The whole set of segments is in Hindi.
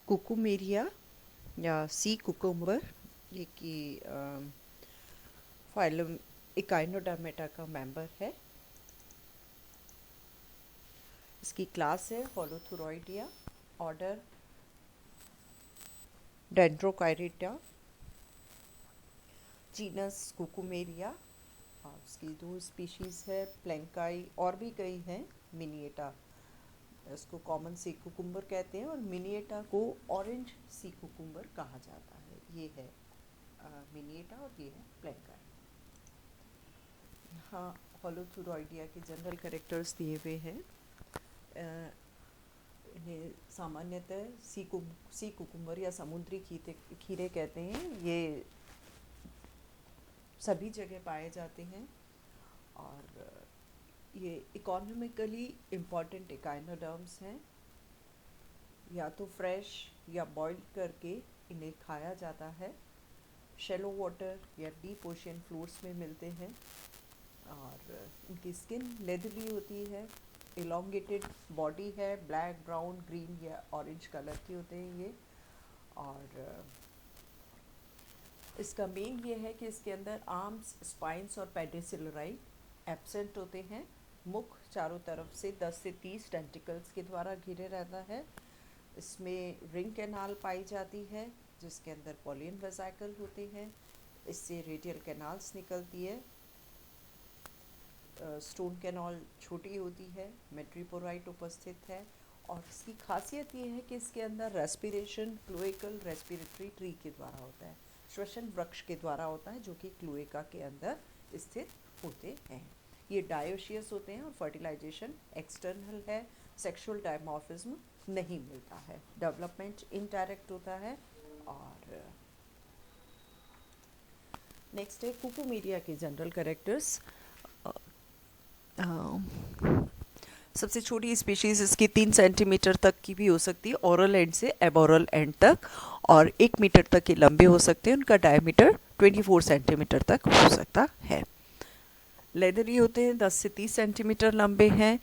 कुकुमेरिया या सी कुकुम्बर, ये कि फाइलम इकाइनोडर्मेटा का मेंबर है। इसकी क्लास है होलोथुरॉइडिया, ऑर्डर डेंड्रोकाइरेटा, जीनस कुकुमेरिया। और उसकी दो स्पीशीज़ है प्लैंकाई, और भी कई हैं। मिनिएटा, इसको कॉमन सी कुकुम्बर कहते हैं, और मिनिएटा को ऑरेंज सी कुकुम्बर कहा जाता है। ये है मिनिएटा और ये है प्लैंकाई। हाँ, होलोथुरॉइडिया के जनरल कैरेक्टर्स दिए हुए हैं। इन्हें सामान्यतः सी कुकुम्बर या समुद्री खीरे कहते हैं। ये सभी जगह पाए जाते हैं और ये इकोनॉमिकली इम्पॉर्टेंट इकाइनोडर्म्स हैं। या तो फ्रेश या बॉइल्ड करके इन्हें खाया जाता है। शैलो वाटर या डीप ओशन फ्लोर्स में मिलते हैं और इनकी स्किन लेदरली होती है। इलोंगेटेड बॉडी है, ब्लैक, ब्राउन, ग्रीन या ऑरेंज कलर के होते हैं ये। और इसका मेन ये है कि इसके अंदर आर्म्स, स्पाइंस और पेडिसिलराई एब्सेंट होते हैं। मुख चारों तरफ से 10 से 30 टेंटिकल्स के द्वारा घिरे रहता है। इसमें रिंग कैनाल पाई जाती है जिसके अंदर पॉलियन वेसिकल होते हैं। इससे रेडियल कैनाल्स निकलती है। स्टोन कैनाल छोटी होती है। मेट्रीपोराइट उपस्थित है और इसकी खासियत ये है कि इसके अंदर रेस्पिरेशन क्लोएकल रेस्पिरेटरी ट्री के द्वारा होता है, श्वसन वृक्ष के द्वारा होता है, जो कि क्लोएका के अंदर स्थित होते हैं। ये डायोशियस होते हैं और फर्टिलाइजेशन एक्सटर्नल है। सेक्सुअल डायमॉर्फिज्म नहीं मिलता है। डेवलपमेंट इनडायरेक्ट होता है। और नेक्स्ट है कुकुमेरिया के जनरल कैरेक्टर्स। सबसे छोटी स्पीशीज़ इसकी 3 सेंटीमीटर तक की भी हो सकती है, ओरल एंड से एबोरल एंड तक, और 1 मीटर तक के लंबे हो सकते हैं। उनका डायमीटर 24 सेंटीमीटर तक हो सकता है। लेदरी होते हैं, 10 से 30 सेंटीमीटर लंबे हैं।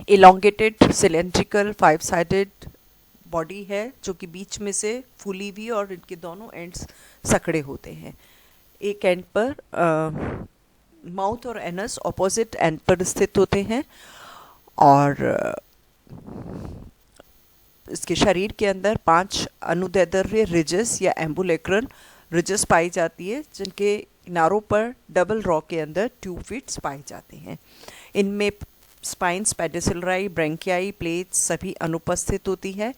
इलोंगेटेड सिलेंड्रिकल 5 साइडेड बॉडी है जो कि बीच में से फूली हुई और इनके दोनों एंड्स सकड़े होते हैं। एक एंड पर माउथ और एनस ऑपोजिट एंड पर स्थित होते हैं और इसके शरीर के अंदर 5 अनुदैर्ध्य रिजेस या एम्बुलेक्रल रिजेस पाई जाती है, जिनके किनारों पर डबल रॉ के अंदर ट्यूब फिट्स पाए जाते हैं। इनमें स्पाइंस, पेडिसिलराई, ब्रैंकियाई, प्लेट्स सभी अनुपस्थित होती है,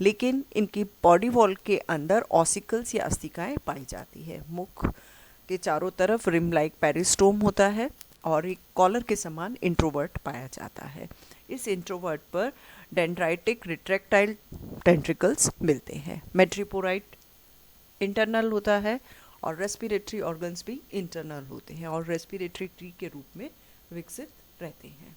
लेकिन इनकी बॉडी वॉल के अंदर ऑसिकल्स या अस्थिकाएं पाई जाती है। मुख के चारों तरफ रिम लाइक पेरिस्टोम होता है और एक कॉलर के समान इंट्रोवर्ट पाया जाता है। इस इंट्रोवर्ट पर डेंड्राइटिक रिट्रैक्टाइल टेंट्रिकल्स मिलते हैं। मेट्रीपोराइट इंटरनल होता है और रेस्पिरेटरी ऑर्गन्स भी इंटरनल होते हैं और रेस्पिरेटरी ट्री के रूप में विकसित रहते हैं।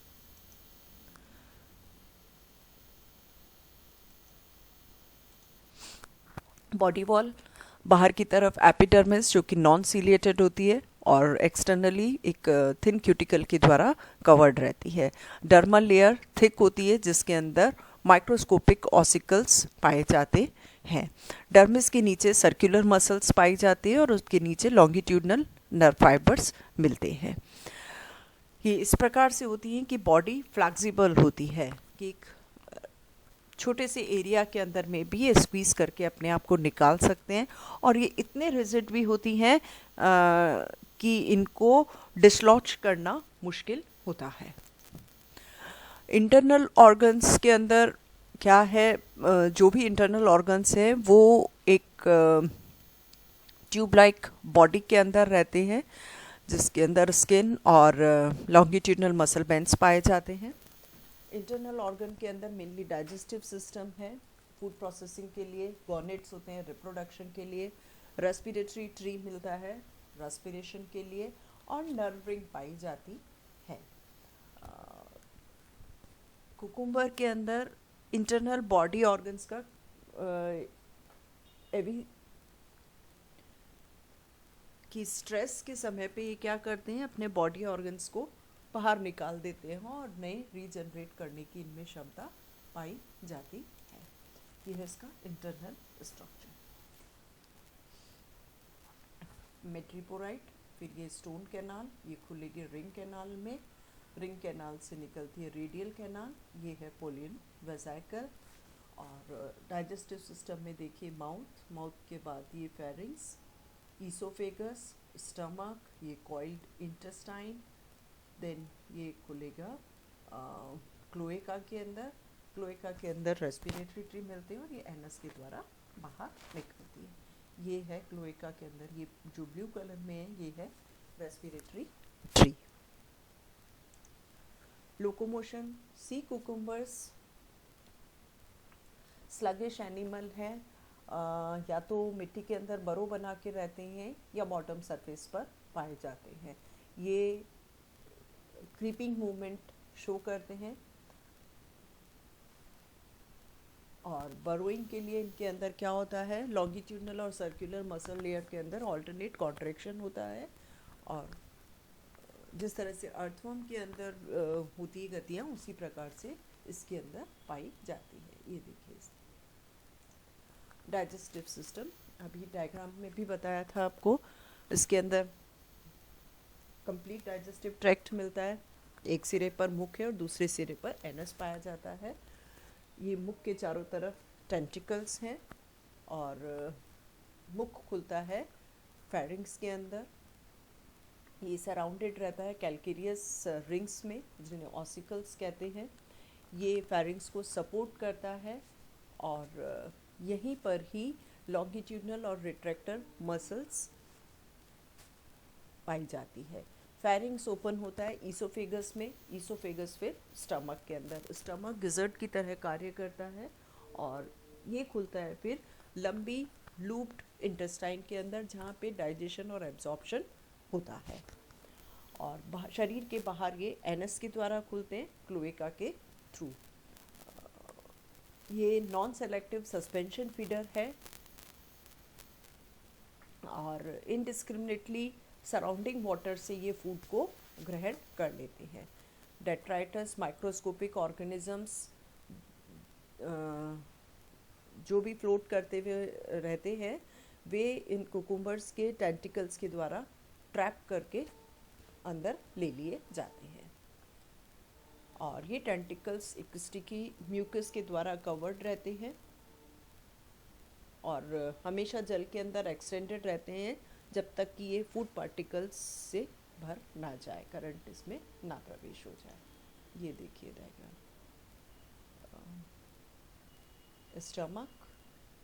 बॉडी वॉल बाहर की तरफ एपिडर्मिस जो कि नॉन सीलिएटेड होती है और एक्सटर्नली एक थिन क्यूटिकल के द्वारा कवर्ड रहती है। डर्मल लेयर थिक होती है जिसके अंदर माइक्रोस्कोपिक ऑसिकल्स पाए जाते हैं। डर्मिस के नीचे सर्कुलर मसल्स पाई जाती है और उसके नीचे लॉन्गिट्यूडनल नर्व फाइबर्स मिलते हैं। ये इस प्रकार से होती हैं कि बॉडी फ्लेक्सिबल होती है कि एक छोटे से एरिया के अंदर में भी ये स्क्वीज करके अपने आप को निकाल सकते हैं और ये इतने रिजिड भी होती हैं कि इनको डिसलॉज करना मुश्किल होता है। इंटरनल ऑर्गन्स के अंदर क्या है, जो भी इंटरनल ऑर्गन्स हैं वो एक ट्यूब लाइक बॉडी के अंदर रहते हैं जिसके अंदर स्किन और लॉन्गिट्यूडनल मसल बैंड्स पाए जाते हैं। इंटरनल ऑर्गन के अंदर मेनली डाइजेस्टिव सिस्टम है, फूड प्रोसेसिंग के लिए, गॉनेट्स होते हैं रिप्रोडक्शन के लिए, रेस्पिरेटरी ट्री मिलता है रेस्पिरेशन के लिए, और नर्व रिंग पाई जाती है। कुकुम्बर के अंदर इंटरनल बॉडी ऑर्गन्स का कि स्ट्रेस के समय पे ये क्या करते हैं, अपने बॉडी ऑर्गन्स को बाहर निकाल देते हैं और नए रीजनरेट करने की इनमें क्षमता पाई जाती है। ये है इसका इंटरनल स्ट्रक्चर। मेट्रिपोराइट, फिर ये स्टोन कैनाल, ये खुलेगी रिंग कैनाल में, रिंग कैनाल से निकलती है रेडियल कैनाल, ये है पोलियन वेसिकल। और डाइजेस्टिव सिस्टम में देखिए माउथ, माउथ के बाद ये फेरिंग्स, ईसोफेगस, स्टमक, ये कॉइल्ड इंटेस्टाइन, देन ये खुलेगा क्लोएका के अंदर, क्लोएका के अंदर रेस्पिरेटरी ट्री मिलते हैं और ये एनस के द्वारा बाहर निकलती है। ये है क्लोएका के अंदर, ये जो ब्लू कलर में है ये है रेस्पिरेटरी ट्री। लोकोमोशन, सी कुकुम्बर्स स्लगिश एनिमल है, या तो मिट्टी के अंदर बरो बना के रहते हैं या बॉटम सरफेस पर पाए जाते हैं। ये क्रीपिंग मूवमेंट शो करते हैं और बरोइंग के लिए इनके अंदर क्या होता है, लॉन्गिट्यूडनल और सर्कुलर मसल लेयर के अंदर ऑल्टरनेट कॉन्ट्रैक्शन होता है। और जिस तरह से अर्थवर्म के अंदर होती है गतियाँ, उसी प्रकार से इसके अंदर पाई जाती है। ये देखिए डाइजेस्टिव सिस्टम, अभी डायग्राम में भी बताया था आपको। इसके अंदर कंप्लीट डाइजेस्टिव ट्रैक्ट मिलता है, एक सिरे पर मुख है और दूसरे सिरे पर एनस पाया जाता है। ये मुख के चारों तरफ टेंटिकल्स हैं और मुख खुलता है फेरिंग्स के अंदर। ये सराउंडेड रहता है कैल्केरियस रिंग्स में, जिन्हें ऑसिकल्स कहते हैं। ये फेरिंग्स को सपोर्ट करता है और यहीं पर ही लॉन्गिट्यूडनल और रिट्रैक्टर मसल्स पाई जाती है। फेरिंग्स ओपन होता है ईसोफेगस में, ईसोफेगस फिर स्टमक के अंदर, स्टमक गिजर्ट की तरह कार्य करता है और ये खुलता है फिर लंबी लूप्ड इंटेस्टाइन के अंदर, जहाँ पे डाइजेशन और एब्जॉर्प्शन होता है। और शरीर के बाहर ये एनस के द्वारा खुलते हैं क्लोएका के थ्रू। ये नॉन सेलेक्टिव सस्पेंशन फीडर है और इनडिस्क्रिमिनेटली सराउंडिंग वाटर से ये फूड को ग्रहण कर लेते हैं। डेट्राइटस माइक्रोस्कोपिक ऑर्गेनिजम्स जो भी फ्लोट करते हुए रहते हैं, वे इन कुकुम्बर्स के टेंटिकल्स के द्वारा ट्रैप करके अंदर ले लिए जाते हैं। और ये टेंटिकल्स एक स्टिकी म्यूकस के द्वारा कवर्ड रहते हैं और हमेशा जल के अंदर एक्सटेंडेड रहते हैं जब तक कि ये फूड पार्टिकल्स से भर ना जाए, करंट इसमें ना प्रवेश हो जाए। ये देखिए डायग्राम, स्टमक,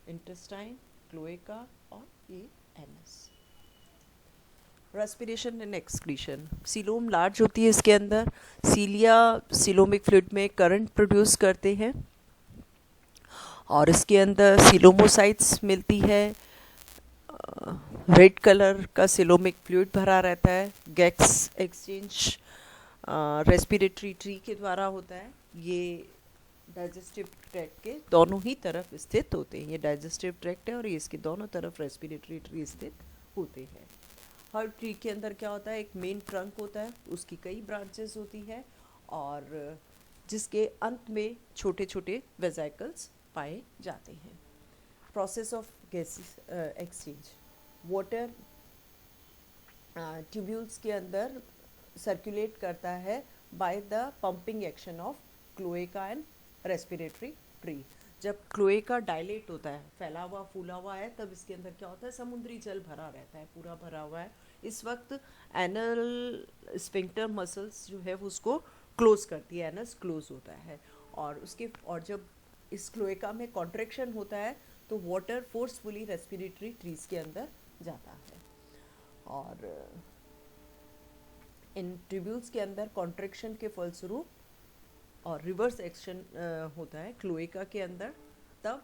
इंटेस्टाइन, क्लोएका और ये anus. Respiration and excretion, coelom large होती है इसके अंदर, सीलिया सीलोमिक फ्लूइड में करंट प्रोड्यूस करते हैं और इसके अंदर सीलोमोसाइट्स मिलती है। रेड कलर का सीलोमिक फ्लूइड भरा रहता है। गैस एक्सचेंज रेस्पिरेटरी ट्री के द्वारा होता है। ये डाइजेस्टिव ट्रैक्ट के दोनों ही तरफ स्थित होते हैं। ये डाइजेस्टिव ट्रैक्ट है और ये इसके दोनों तरफ रेस्पिरेटरी ट्री स्थित होते हैं। हर ट्री के अंदर क्या होता है, एक मेन ट्रंक होता है, उसकी कई ब्रांचेस होती है और जिसके अंत में छोटे छोटे वेसिकल्स पाए जाते हैं। Process of gas exchange, water tubules के अंदर सर्कुलेट करता है by the pumping action of cloaca and respiratory tree. जब क्लोएका डायलेट होता है, फैला हुआ फूला हुआ है, तब इसके अंदर क्या होता है, समुद्री जल भरा रहता है, पूरा भरा हुआ है। इस वक्त एनल स्फिंक्टर मसल्स जो है वो उसको क्लोज करती है, एनस क्लोज होता है और जब इस क्लोएका में कॉन्ट्रैक्शन होता है तो वाटर फोर्सफुली रेस्पिरेटरी ट्रीज के अंदर जाता है और इन ट्यूब्यूल्स के अंदर कॉन्ट्रैक्शन के फलस्वरूप और रिवर्स एक्शन होता है क्लोएका के अंदर, तब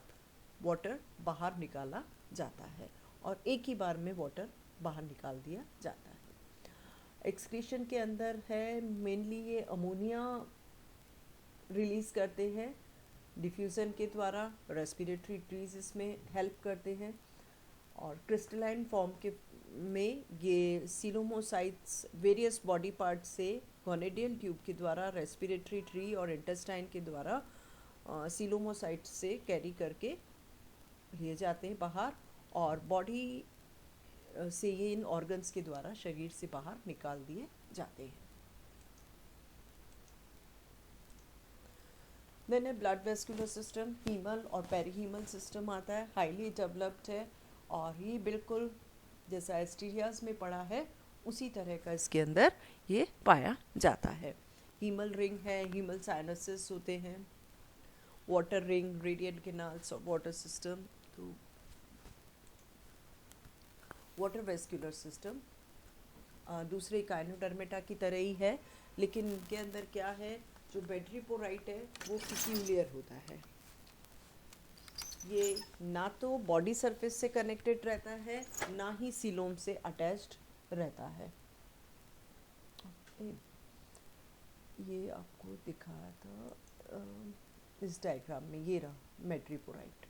वाटर बाहर निकाला जाता है और एक ही बार में वाटर बाहर निकाल दिया जाता है। एक्सक्रीशन के अंदर है मेनली ये अमोनिया रिलीज करते हैं डिफ्यूज़न के द्वारा, रेस्पिरेटरी ट्रीज इसमें हेल्प करते हैं और क्रिस्टलाइन फॉर्म के में ये सीलोमोसाइट्स वेरियस बॉडी पार्ट से गोनेडियल ट्यूब के द्वारा रेस्पिरेटरी ट्री और इंटेस्टाइन के द्वारा सीलोमोसाइट से कैरी करके लिए जाते हैं बाहर, और बॉडी से ये इन ऑर्गन्स के द्वारा शरीर से बाहर निकाल दिए जाते हैं। देन है ब्लड वेस्कुलर सिस्टम, हीमल और पेरीहीमल सिस्टम आता है, हाईली डेवलप्ड है, और ये बिल्कुल जैसा एस्टीरियाज में पड़ा है उसी तरह का इसके अंदर ये पाया जाता है। हीमल रिंग है, हीमल साइनसेस होते हैं, वाटर रिंग, रेडियल कैनाल्स और वाटर सिस्टम। तो वाटर वेस्कुलर सिस्टम दूसरे काइनोडर्मेटा की तरह ही है, लेकिन इनके अंदर क्या है, जो वेट्रिपोराइट है वो पिक्यूलियर होता है। ये ना तो बॉडी सरफेस से कनेक्टेड रहता है, ना ही सीलोम से अटैच्ड रहता है। ये आपको दिखाया था इस डायग्राम में, ये रहा मेट्रिपोराइट।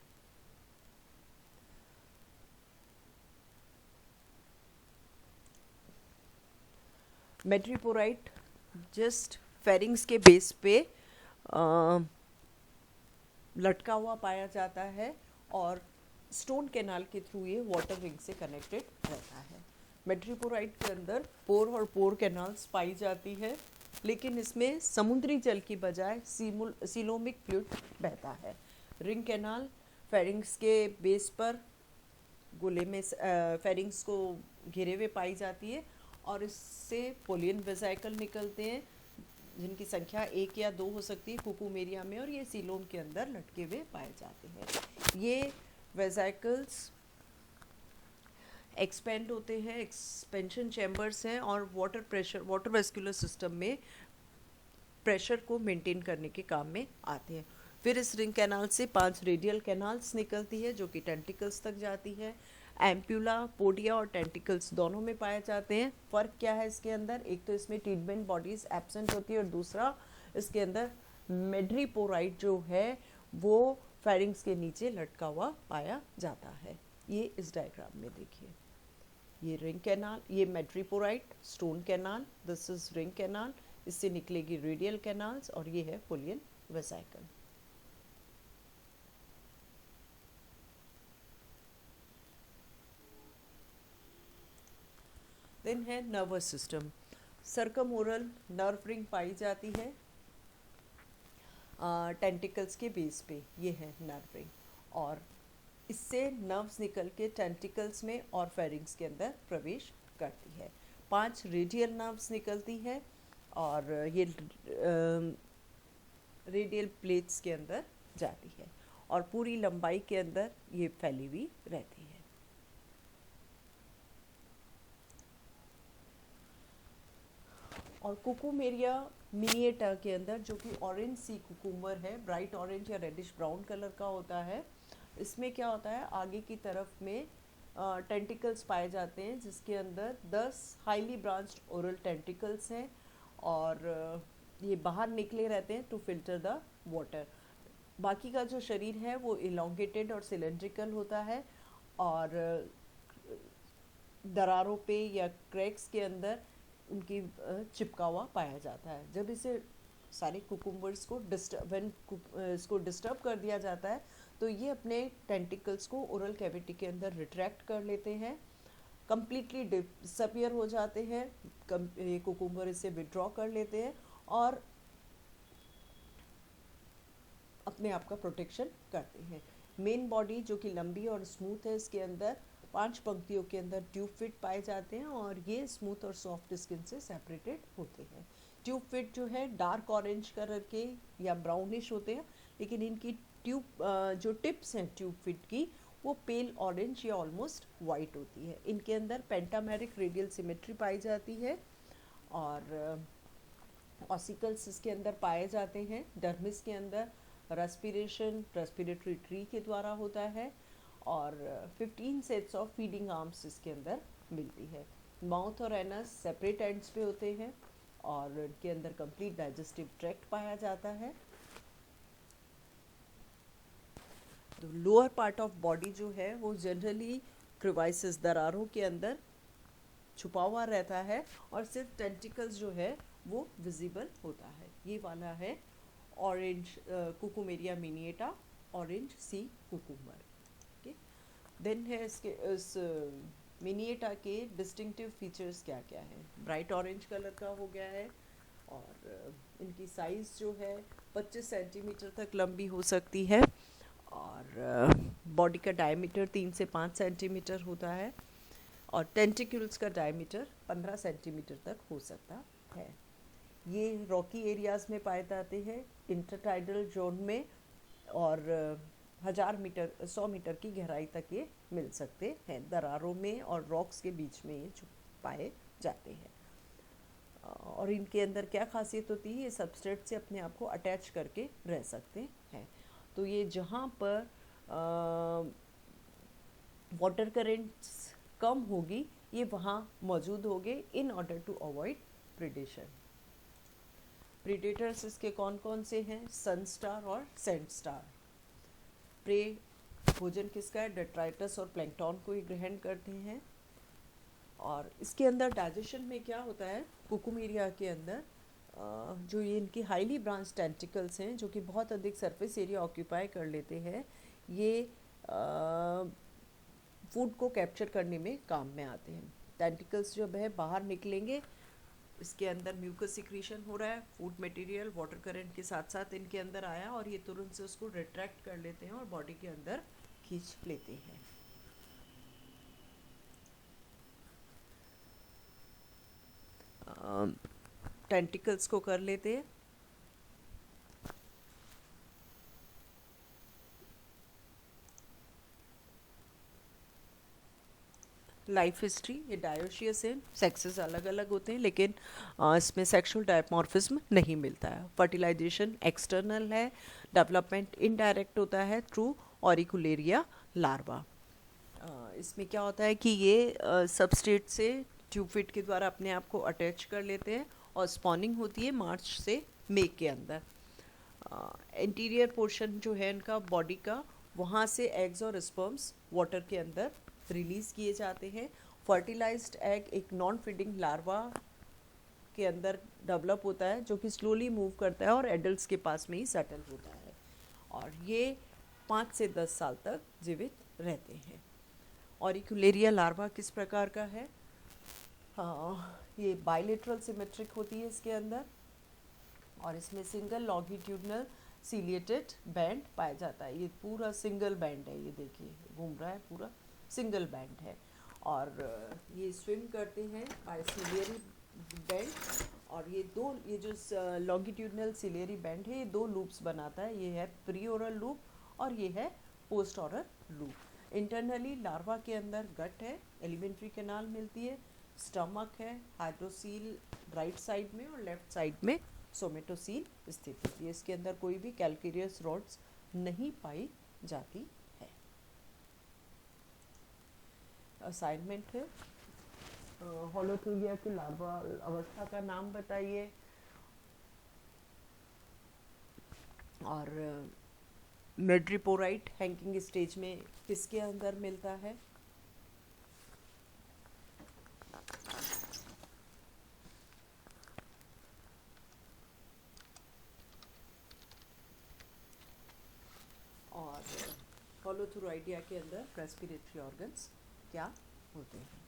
मेट्रिपोराइट जस्ट फेरिंग्स के बेस पे लटका हुआ पाया जाता है, और स्टोन कैनाल के थ्रू ये वाटर रिंग से कनेक्टेड रहता है। मेट्रिपोराइट के अंदर पोर और पोर कैनाल्स पाई जाती है, लेकिन इसमें समुद्री जल की बजाय सीलोमिक फ्लूइड बहता है। रिंग कैनाल फेरिंग्स के बेस पर गोले में फेरिंग्स को घिरे हुए पाई जाती है, और इससे पोलियन वेसाइकल निकलते हैं, जिनकी संख्या 1 या 2 हो सकती है कुकुमेरिया में, और ये सीलोम के अंदर लटके हुए पाए जाते हैं। ये वेसाइकल्स एक्सपेंड होते हैं, एक्सपेंशन चैम्बर्स हैं, और water pressure, water vascular system में प्रेशर को मेंटेन करने के काम में आते हैं। फिर इस रिंग कैनाल से 5 रेडियल कैनाल्स निकलती है, जो कि टेंटिकल्स तक जाती है। एम्प्यूला, पोडिया और टेंटिकल्स दोनों में पाए जाते हैं। फ़र्क क्या है इसके अंदर, एक तो इसमें ट्रीटमेंट बॉडीज एब्सेंट होती है, और दूसरा इसके अंदर मेड्रीपोराइट जो है वो फेरिंग्स के नीचे लटका हुआ पाया जाता है। ये इस डायग्राम में देखिए, ये रिंग कैनाल, ये madreporite stone canal, this is ring canal, इससे निकलेगी रेडियल कैनाल्स, और ये है पोलियन वेसाइकल। देन है nervous system, circumoral nerve ring पाई जाती है टेंटिकल्स के बेस पे, ये है नर्व रिंग, और इससे नर्व्स निकल के टेंटिकल्स में और फेरिंग्स के अंदर प्रवेश करती है। 5 रेडियल नर्व्स निकलती है, और ये रेडियल प्लेट्स के अंदर जाती है, और पूरी लंबाई के अंदर ये फैली हुई रहती है। और कुकुमेरिया मिनिएटा के अंदर, जो कि ऑरेंज सी कुकुम्बर है, ब्राइट ऑरेंज या रेडिश ब्राउन कलर का होता है, इसमें क्या होता है, आगे की तरफ में टेंटिकल्स पाए जाते हैं, जिसके अंदर 10 हाईली ब्रांच्ड ओरल टेंटिकल्स हैं, और ये बाहर निकले रहते हैं टू फिल्टर द वाटर। बाकी का जो शरीर है वो इलोंगेटेड और सिलेंड्रिकल होता है, और दरारों पे या क्रैक्स के अंदर उनकी चिपका हुआ पाया जाता है। जब इसे सारे कुकुम्बर्स को इसको डिस्टर्ब कर दिया जाता है, तो ये अपने टेंटिकल्स को ओरल कैविटी के अंदर रिट्रैक्ट कर लेते हैं, कम्प्लीटली डिसअपियर हो जाते हैं, ये कुकुम्बर इसे विड्रॉ कर लेते हैं, और अपने आप का प्रोटेक्शन करते हैं। मेन बॉडी जो कि लंबी और स्मूथ है, इसके अंदर 5 पंक्तियों के अंदर ट्यूब फिट पाए जाते हैं, और ये स्मूथ और सॉफ्ट स्किन से सेपरेटेड होते हैं। ट्यूब फिट जो है डार्क ऑरेंज कलर के या ब्राउनिश होते हैं, लेकिन इनकी ट्यूब जो टिप्स हैं ट्यूब फिट की, वो पेल ऑरेंज या ऑलमोस्ट वाइट होती है। इनके अंदर पेंटामेरिक रेडियल सिमेट्री पाई जाती है, और ऑसिकल्स इसके अंदर पाए जाते हैं। डर्मिस के अंदर रेस्पिरेशन रेस्पिरेटरी ट्री के द्वारा होता है, और 15 सेट्स ऑफ फीडिंग आर्म्स इसके अंदर मिलती है। माउथ और एनस सेपरेट एंड्स पे होते हैं, और इनके अंदर कंप्लीट डाइजेस्टिव ट्रैक्ट पाया जाता है। तो लोअर पार्ट ऑफ बॉडी जो है वो जनरली क्रिवाइसिस दरारों के अंदर छुपा हुआ रहता है, और सिर्फ टेंटिकल्स जो है वो विजिबल होता है। ये वाला है orange Cucumaria miniata, orange sea cucumber. Okay, then है इसके इस मिनिएटा के डिस्टिंक्टिव फीचर्स क्या क्या हैं। ब्राइट ऑरेंज कलर का हो गया है, और इनकी साइज़ जो है 25 सेंटीमीटर तक लंबी हो सकती है, और बॉडी का डायमीटर 3 से 5 सेंटीमीटर होता है, और टेंटिकल्स का डायमीटर 15 सेंटीमीटर तक हो सकता है। ये रॉकी एरियाज़ में पाए जाते हैं, इंटरटाइडल जोन में, और 100 मीटर की गहराई तक ये मिल सकते हैं। दरारों में और रॉक्स के बीच में ये पाए जाते हैं। और इनके अंदर क्या खासियत होती है, ये सबस्ट्रेट से अपने आप को अटैच करके रह सकते हैं। तो ये जहाँ पर वाटर करेंट्स कम होगी, ये वहाँ मौजूद होंगे in order to avoid predation. Predators इसके कौन कौन से हैं? सन स्टार और सैंड स्टार। प्रे भोजन किसका है? डेट्राइटस और प्लैंक्टन को ही ग्रहण करते हैं। और इसके अंदर डाइजेशन में क्या होता है, कुकुमेरिया के अंदर जो ये इनकी हाईली ब्रांच टेंटिकल्स हैं, जो कि बहुत अधिक सरफेस एरिया ऑक्यूपाई कर लेते हैं, ये फूड को कैप्चर करने में काम में आते हैं। टेंटिकल्स जब है बाहर निकलेंगे, इसके अंदर म्यूकस सिक्रीशन हो रहा है, फूड मटेरियल वाटर करंट के साथ साथ इनके अंदर आया, और ये तुरंत से उसको रिट्रैक्ट कर लेते हैं और बॉडी के अंदर खींच लेते हैं। टेंटिकल्स को कर लेते हैं। लाइफ हिस्ट्री, ये डायोशियस है, सेक्सेस अलग अलग होते हैं, लेकिन इसमें सेक्सुअल डायमॉर्फिज्म नहीं मिलता है। फर्टिलाइजेशन एक्सटर्नल है, डेवलपमेंट इनडायरेक्ट होता है थ्रू ऑरिकुलेरिया लार्वा। इसमें क्या होता है कि ये सबस्ट्रेट से ट्यूबफिट के द्वारा अपने आप को अटैच कर लेते हैं, और स्पॉनिंग होती है मार्च से मई के अंदर। इंटीरियर पोर्शन जो है इनका बॉडी का, वहाँ से एग्स और स्पर्म्स वाटर के अंदर रिलीज़ किए जाते हैं। फर्टिलाइज्ड एग एक नॉन फीडिंग लार्वा के अंदर डेवलप होता है, जो कि स्लोली मूव करता है और एडल्ट्स के पास में ही सेटल होता है, और ये 5 से 10 साल तक जीवित रहते हैं। ऑरिकुलेरिया लार्वा किस प्रकार का है? हाँ, ये बाइलेटरल सिमेट्रिक होती है इसके अंदर, और इसमें सिंगल लॉन्गिट्यूडनल सीलिएटेड बैंड पाया जाता है। ये पूरा सिंगल बैंड है, ये देखिए घूम रहा है, पूरा सिंगल बैंड है। और ये स्विम करते हैं बाय सिलियरी बैंड, और ये जो लॉन्गिट्यूडनल सिलियरी बैंड है, ये 2 लूप्स बनाता है। ये है प्री ओरल लूप और ये है post oral loop. Internally larva के अंदर गट है, एलिमेंट्री कैनाल मिलती है, स्टमक है, हाइड्रोसील राइट साइड में और लेफ्ट साइड में सोमेटोसील स्थित होती है। इसके अंदर कोई भी कैल्केरियस रॉड्स नहीं पाई जाती है। असाइनमेंट है, होलोथुरिया की लार्वा अवस्था का नाम बताइए, और मेड्रिपोराइट हैंगिंग स्टेज में किसके अंदर मिलता है? और होलोथुराइडिया के अंदर रेस्पिरेटरी ऑर्गन्स क्या होते हैं?